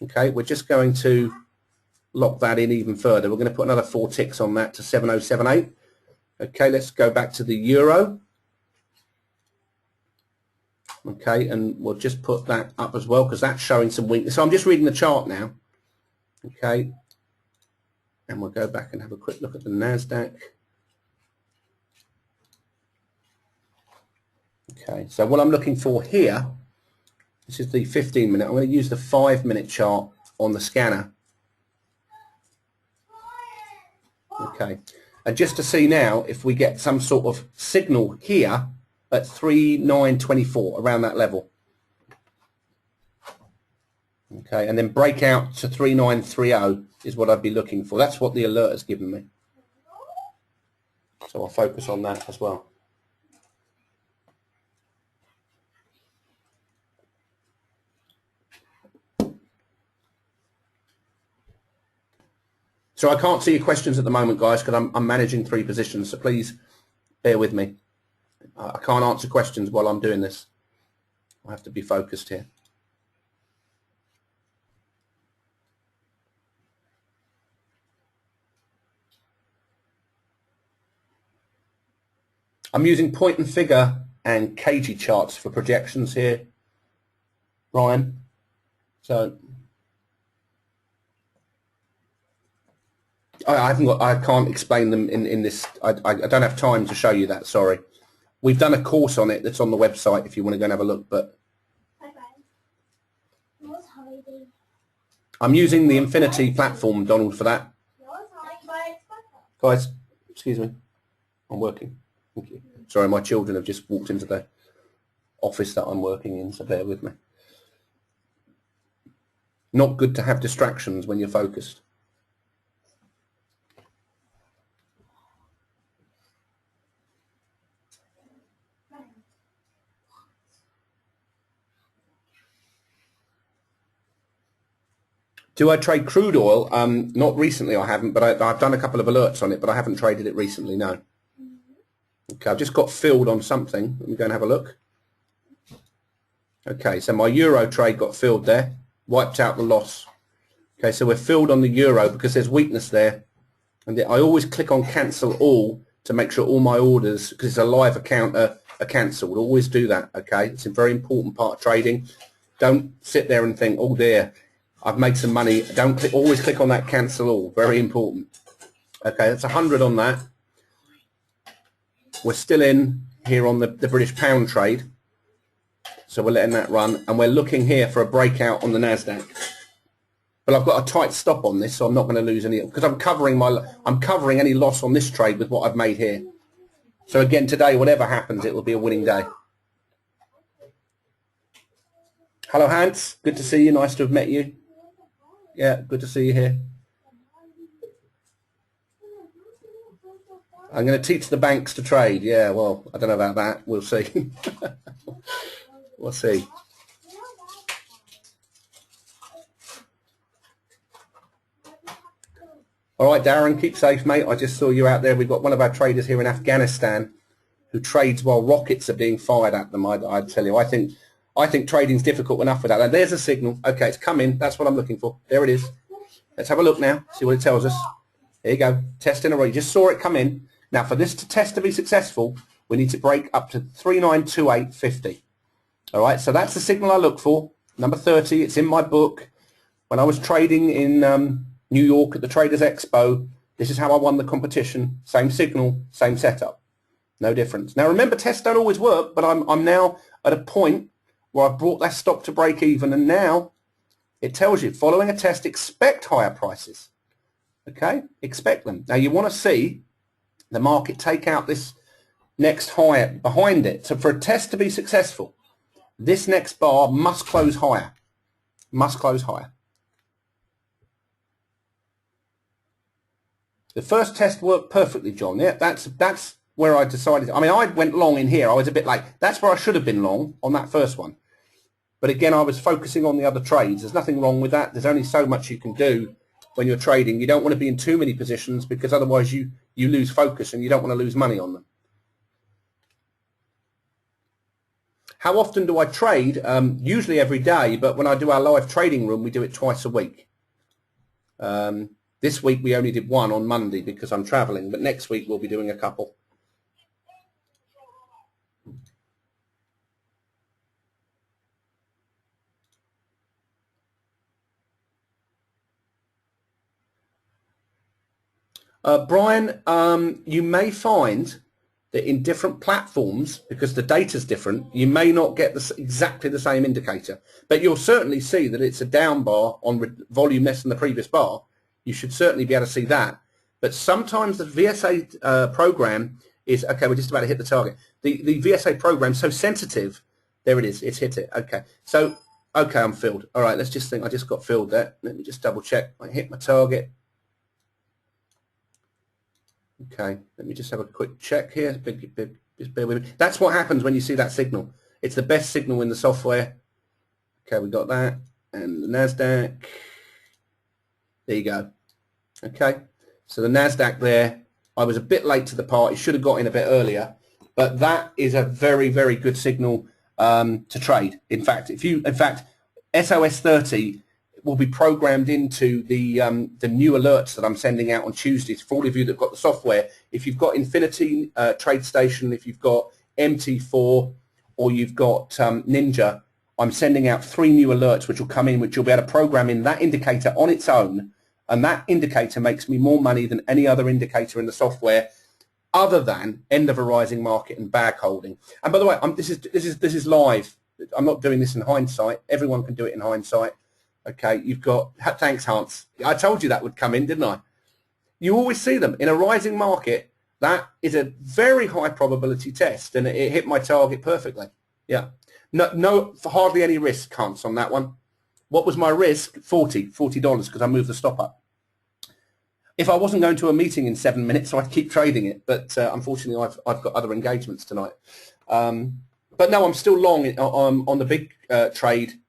okay, we're just going to lock that in even further. We're going to put another 4 ticks on that to 7078. Okay, let's go back to the euro. Okay, and we'll just put that up as well because that's showing some weakness. So I'm just reading the chart now. Okay, and we'll go back and have a quick look at the Nasdaq. Okay, so what I'm looking for here, this is the 15-minute. I'm going to use the 5-minute chart on the scanner. Okay, and just to see now if we get some sort of signal here at 3924, around that level. Okay, and then break out to 3930 is what I'd be looking for. That's what the alert has given me. So I'll focus on that as well. So I can't see your questions at the moment, guys, because I'm managing 3 positions. So please bear with me. I can't answer questions while I'm doing this. I have to be focused here. I'm using point and figure and kg charts for projections here, Ryan. So I can't explain them in this. I don't have time to show you that. Sorry. We've done a course on it that's on the website if you want to go and have a look. But I'm using the Infinity platform, Donald, for that. Guys, excuse me. I'm working. Thank you. Sorry, my children have just walked into the office that I'm working in, so bear with me. Not good to have distractions when you're focused. Do I trade crude oil? Not recently, I haven't, but I've done a couple of alerts on it, but I haven't traded it recently, no. Okay, I've just got filled on something. Let me go and have a look. Okay, so my euro trade got filled there, wiped out the loss. Okay, so we're filled on the euro because there's weakness there. And I always click on cancel all to make sure all my orders, because it's a live account, are cancelled. Always do that, okay? It's a very important part of trading. Don't sit there and think, oh dear, I've made some money. Don't click, always click on that cancel all. Very important. Okay, that's 100 on that. We're still in here on the British pound trade. So we're letting that run. And we're looking here for a breakout on the Nasdaq. But I've got a tight stop on this, so I'm not going to lose any, because I'm covering any loss on this trade with what I've made here. So again, today, whatever happens, it will be a winning day. Hello, Hans. Good to see you. Nice to have met you. Yeah, good to see you here. I'm going to teach the banks to trade. Yeah, well, I don't know about that. We'll see. We'll see. All right, Darren, keep safe, mate. I just saw you out there. We've got one of our traders here in Afghanistan who trades while rockets are being fired at them. I'd tell you, I think trading's difficult enough without that. There's a signal. Okay, it's come in. That's what I'm looking for. There it is. Let's have a look now, see what it tells us. There you go. Test in a row. You just saw it come in. Now, for this test to be successful, we need to break up to 3928.50. All right, so that's the signal I look for. Number 30, it's in my book. When I was trading in New York at the Traders Expo, this is how I won the competition. Same signal, same setup. No difference. Now, remember, tests don't always work, but I'm now at a point where I brought that stop to break even, and now it tells you, following a test, expect higher prices. Okay, expect them. Now you want to see the market take out this next higher behind it. So for a test to be successful, this next bar must close higher. Must close higher. The first test worked perfectly, John. Yeah, that's where I decided. I mean, I went long in here. I was a bit late. That's where I should have been long on that first one. But again, I was focusing on the other trades. There's nothing wrong with that. There's only so much you can do when you're trading. You don't want to be in too many positions because otherwise you lose focus and you don't want to lose money on them. How often do I trade? Usually every day, but when I do our live trading room, we do it twice a week. This week we only did one on Monday because I'm traveling, but next week we'll be doing a couple. Brian, you may find that in different platforms, because the data's different, you may not get exactly the same indicator, but you'll certainly see that it's a down bar on volume less than the previous bar. You should certainly be able to see that. But sometimes the VSA program is, okay, we're just about to hit the target. The VSA program is so sensitive. There it is. It's hit it. Okay. So, okay, I'm filled. All right, let's just think. I just got filled there. Let me just double check. I hit my target. Okay, let me just have a quick check here. Just bear with me. That's what happens when you see that signal. It's the best signal in the software. Okay, we got that. And the Nasdaq. There you go. Okay, so the Nasdaq there. I was a bit late to the party. Should have got in a bit earlier. But that is a very, very good signal to trade. In fact, SOS 30 will be programmed into the new alerts that I'm sending out on Tuesdays for all of you that have got the software. If you've got Infinity TradeStation, if you've got MT4, or you've got Ninja, I'm sending out 3 new alerts which will come in, which you'll be able to program in that indicator on its own, and that indicator makes me more money than any other indicator in the software, other than end of a rising market and bag holding. And by the way, this is live. I'm not doing this in hindsight. Everyone can do it in hindsight. Okay, you've got, thanks Hans. I told you that would come in, didn't I? You always see them. In a rising market, that is a very high probability test, and it hit my target perfectly. Yeah. No, hardly any risk, Hans, on that one. What was my risk? $40 because I moved the stop up. If I wasn't going to a meeting in 7 minutes, I'd keep trading it, but unfortunately I've got other engagements tonight. But no, I'm still long on the big trade.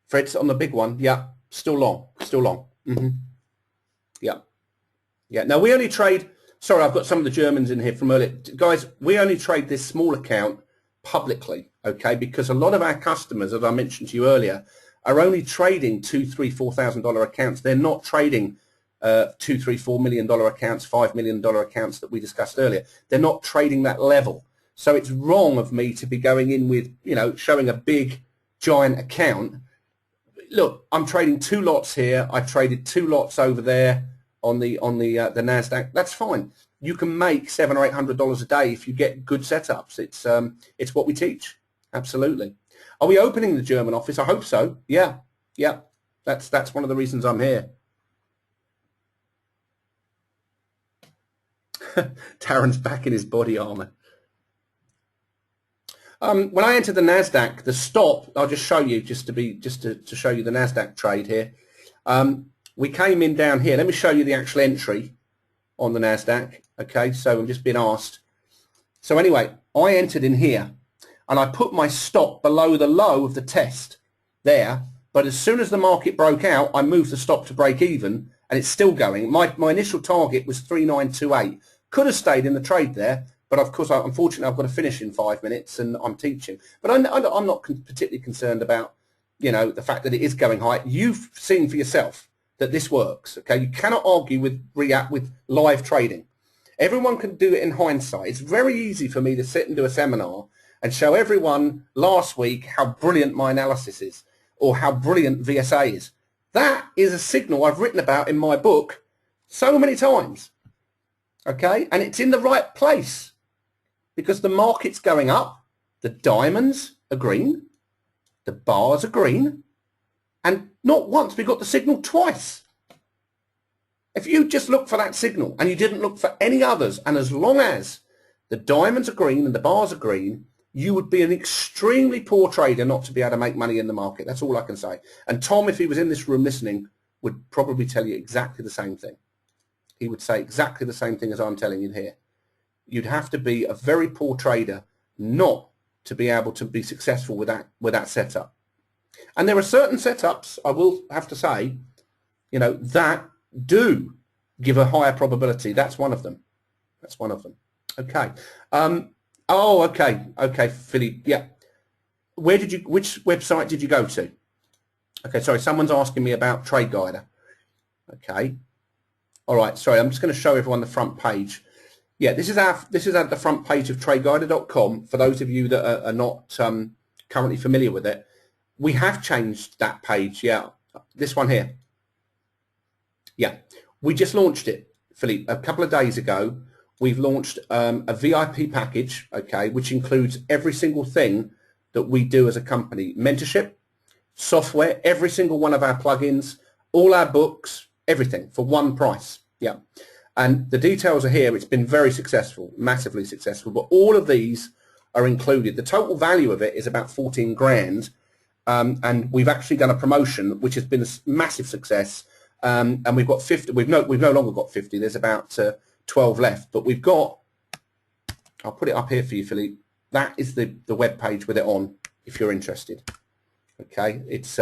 Fred's on the big one. Yeah, still long. Mm-hmm. Yeah. Yeah. Now we only trade, sorry, I've got some of the Germans in here from earlier. Guys, we only trade this small account publicly, okay, because a lot of our customers, as I mentioned to you earlier, are only trading $2,000, $3,000, $4,000 accounts. They're not trading $2, $3, $4 million accounts, $5 million accounts that we discussed earlier. They're not trading that level. So it's wrong of me to be going in with, showing a big, giant account. Look, I'm trading 2 lots here. I traded 2 lots over there on the Nasdaq. That's fine. You can make $700 or $800 a day if you get good setups. It's what we teach. Absolutely. Are we opening the German office? I hope so. Yeah. That's one of the reasons I'm here. Darren's back in his body armor. When I entered the Nasdaq, the stop, I'll just show you, just to show you the Nasdaq trade here. We came in down here. Let me show you the actual entry on the Nasdaq. Okay, so I'm just being asked. So anyway, I entered in here, and I put my stop below the low of the test there. But as soon as the market broke out, I moved the stop to break even, and it's still going. My initial target was 3928. Could have stayed in the trade there. But of course, unfortunately, I've got to finish in 5 minutes, and I'm teaching. But I'm not particularly concerned about, the fact that it is going high. You've seen for yourself that this works. Okay, you cannot argue with live trading. Everyone can do it in hindsight. It's very easy for me to sit and do a seminar and show everyone last week how brilliant my analysis is, or how brilliant VSA is. That is a signal I've written about in my book so many times. Okay, and it's in the right place. Because the market's going up, the diamonds are green, the bars are green, and not once, we got the signal twice. If you just look for that signal and you didn't look for any others, and as long as the diamonds are green and the bars are green, you would be an extremely poor trader not to be able to make money in the market. That's all I can say. And Tom, if he was in this room listening, would probably tell you exactly the same thing. He would say exactly the same thing as I'm telling you here. You'd have to be a very poor trader not to be able to be successful with that setup. And there are certain setups, I will have to say, you know, that do give a higher probability. That's one of them. That's one of them. Okay. Okay, Philly. Yeah. Which website did you go to? Okay, sorry, someone's asking me about Trade Guider. Okay. All right, sorry, I'm just going to show everyone the front page. Yeah, this is at the front page of tradeguider.com. For those of you that are not currently familiar with it, we have changed that page. Yeah, this one here. Yeah, we just launched it, Philippe, a couple of days ago. We've launched a VIP package, okay, which includes every single thing that we do as a company. Mentorship, software, every single one of our plugins, all our books, everything for one price. Yeah. And the details are here. It's been very successful, massively successful, but all of these are included. The total value of it is about 14 grand. And we've actually done a promotion, which has been a massive success. And we've got 50, we've no longer got 50. There's about 12 left, but we've got, I'll put it up here for you, Philippe. That is the web page with it on, if you're interested. Okay. It's,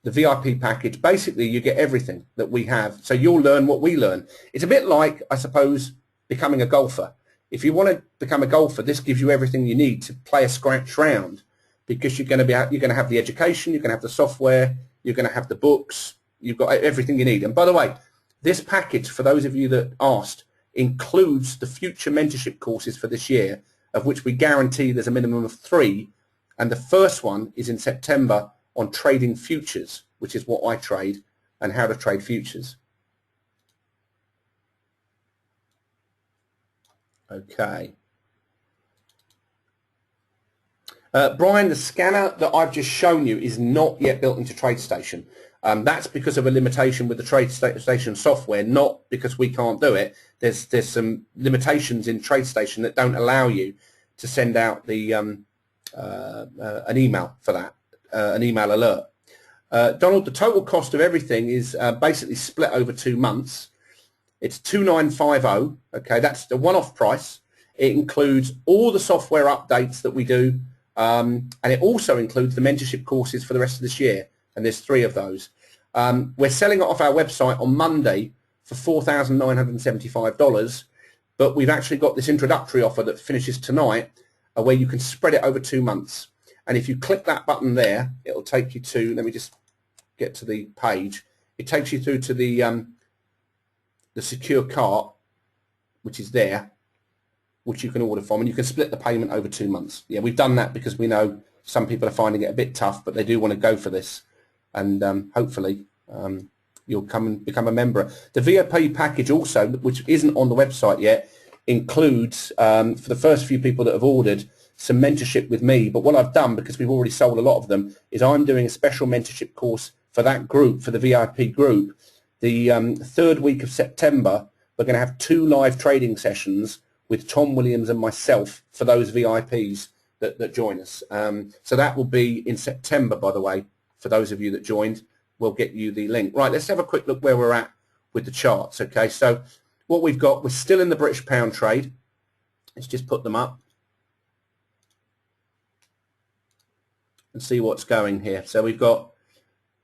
the VIP package. Basically, you get everything that we have. So you'll learn what we learn. It's a bit like, I suppose, becoming a golfer. If you want to become a golfer, this gives you everything you need to play a scratch round, because you're going to have the education, you're going to have the software, you're going to have the books, you've got everything you need. And by the way, this package, for those of you that asked, includes the future mentorship courses for this year, of which we guarantee there's a minimum of 3. And the first one is in September on trading futures, which is what I trade, and how to trade futures. Okay. Brian, the scanner that I've just shown you is not yet built into TradeStation. That's because of a limitation with the TradeStation software, not because we can't do it. There's some limitations in TradeStation that don't allow you to send out the an email for that. An email alert. Donald, the total cost of everything is basically split over 2 months. It's 2950. Okay, that's the one-off price. It includes all the software updates that we do, and it also includes the mentorship courses for the rest of this year, and there's 3 of those. We're selling it off our website on Monday for $4,975, but we've actually got this introductory offer that finishes tonight, where you can spread it over 2 months. And if you click that button there, it'll take you to, let me just get to the page. It takes you through to the secure cart, which is there, which you can order from, and you can split the payment over 2 months. Yeah, we've done that because we know some people are finding it a bit tough, but they do want to go for this. And hopefully you'll come and become a member. The VIP package also, which isn't on the website yet, includes, for the first few people that have ordered, some mentorship with me. But what I've done, because we've already sold a lot of them, is I'm doing a special mentorship course for that group, for the VIP group. The 3rd week of September, we're going to have 2 live trading sessions with Tom Williams and myself for those VIPs that join us. So that will be in September, by the way, for those of you that joined. We'll get you the link. Right, let's have a quick look where we're at with the charts. Okay, so what we've got, we're still in the British pound trade. Let's just put them up and see what's going here. So we've got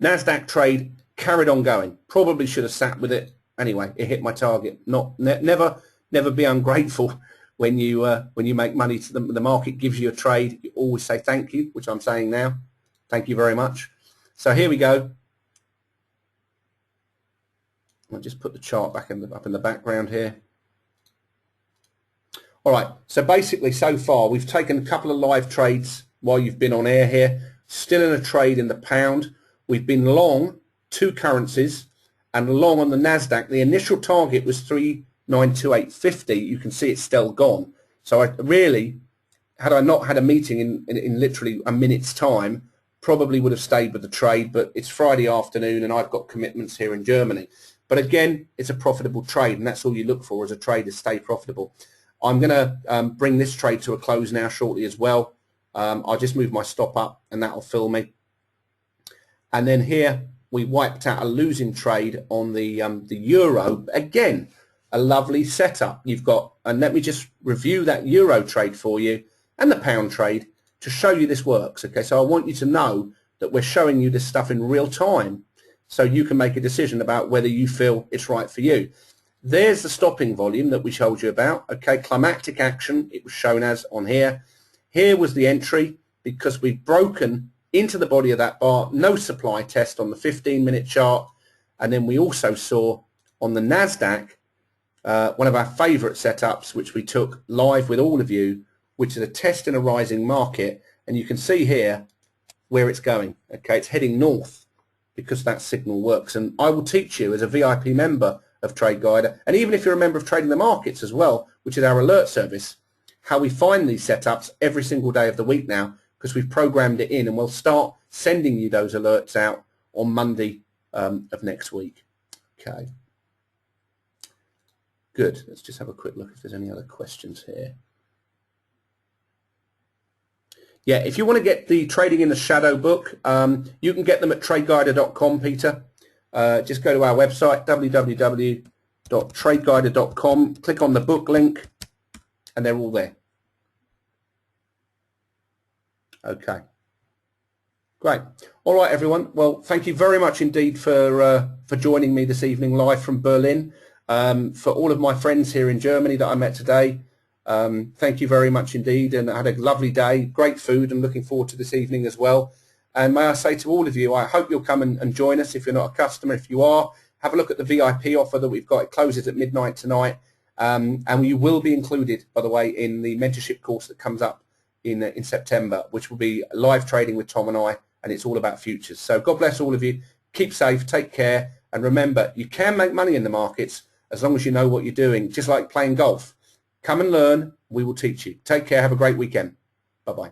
Nasdaq trade carried on going. Probably should have sat with it. Anyway, it hit my target. Never be ungrateful when you make money. To the market gives you a trade. You always say thank you, which I'm saying now. Thank you very much. So here we go. I'll just put the chart back up in the background here. All right. So basically, so far we've taken a couple of live trades while you've been on air here. Still in a trade in the pound. We've been long 2 currencies and long on the Nasdaq. The initial target was 3,928.50. You can see it's still gone. So I really, had I not had a meeting in literally a minute's time, probably would have stayed with the trade, but it's Friday afternoon and I've got commitments here in Germany. But again, it's a profitable trade, and that's all you look for as a trader, stay profitable. I'm going to bring this trade to a close now shortly as well. I'll just move my stop up and that'll fill me. And then here we wiped out a losing trade on the euro. Again, a lovely setup. You've got, and let me just review that euro trade for you and the pound trade to show you this works. Okay, so I want you to know that we're showing you this stuff in real time so you can make a decision about whether you feel it's right for you. There's the stopping volume that we told you about. Okay, climactic action, it was shown as on here. Here was the entry because we've broken into the body of that bar, no supply test on the 15-minute chart. And then we also saw on the Nasdaq, one of our favorite setups, which we took live with all of you, which is a test in a rising market. And you can see here where it's going. Okay, it's heading north because that signal works. And I will teach you as a VIP member of Trade Guide, and even if you're a member of Trading the Markets as well, which is our alert service, how we find these setups every single day of the week now, because we've programmed it in, and we'll start sending you those alerts out on Monday of next week. Okay. Good. Let's just have a quick look if there's any other questions here. Yeah, if you want to get the Trading in the Shadow book, you can get them at tradeguider.com, Peter. Just go to our website, www.tradeguider.com, click on the book link, and they're all there. Okay. Great. All right, everyone. Well, thank you very much indeed for joining me this evening live from Berlin. For all of my friends here in Germany that I met today, thank you very much indeed, and I had a lovely day, great food, and looking forward to this evening as well. And may I say to all of you, I hope you'll come and join us if you're not a customer. If you are, have a look at the VIP offer that we've got. It closes at midnight tonight. And you will be included, by the way, in the mentorship course that comes up in September, which will be live trading with Tom and I, and it's all about futures. So God bless all of you. Keep safe, take care, and remember, you can make money in the markets as long as you know what you're doing, just like playing golf. Come and learn. We will teach you. Take care. Have a great weekend. Bye-bye.